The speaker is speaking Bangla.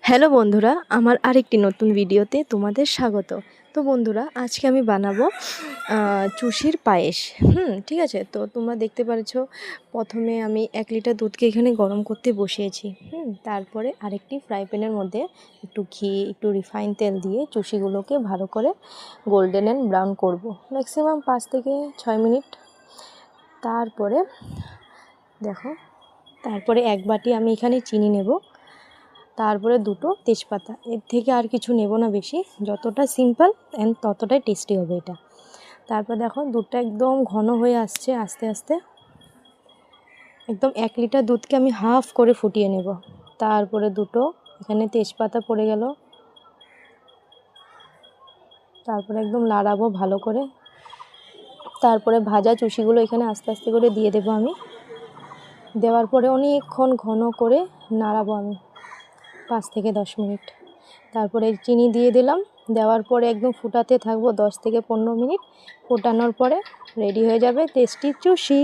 হ্যালো বন্ধুরা, আমার আরেকটি নতুন ভিডিওতে তোমাদের স্বাগত। তো বন্ধুরা, আজকে আমি বানাবো চুষির পায়েস। ঠিক আছে। তো তোমরা দেখতে পাচ্ছ, প্রথমে আমি 1 লিটার দুধকে এখানে গরম করতে বসিয়েছি। তারপরে আরেকটি ফ্রাই প্যানের মধ্যে একটু ঘি, একটু রিফাইন তেল দিয়ে চুষিগুলোকে ভালো করে গোল্ডেন অ্যান্ড ব্রাউন করব, ম্যাক্সিমাম 5 থেকে 6 মিনিট। তারপরে দেখো, তারপরে 1 বাটি আমি এখানে চিনি নেব, তারপরে 2টো তেজপাতা। এর থেকে আর কিছু নেব না বেশি, যতটা সিম্পল অ্যান্ড ততটাই টেস্টি হবে এটা। তারপর দেখো, দুধটা একদম ঘন হয়ে আসছে আস্তে আস্তে। একদম 1 লিটার দুধকে আমি হাফ করে ফুটিয়ে নেব। তারপরে 2টো এখানে তেজপাতা পড়ে গেল। তারপরে একদম নাড়াবো ভালো করে। তারপরে ভাজা চুষিগুলো এখানে আস্তে আস্তে করে দিয়ে দেবো আমি। দেওয়ার পরে অনেকক্ষণ ঘন করে নাড়াবো আমি, 5 থেকে 10 মিনিট। তারপরে চিনি দিয়ে দিলাম। দেওয়ার পরে একদম ফুটাতে থাকবো 10 থেকে 15 মিনিট। ফোটানোর পরে রেডি হয়ে যাবে টেস্টি চুষি।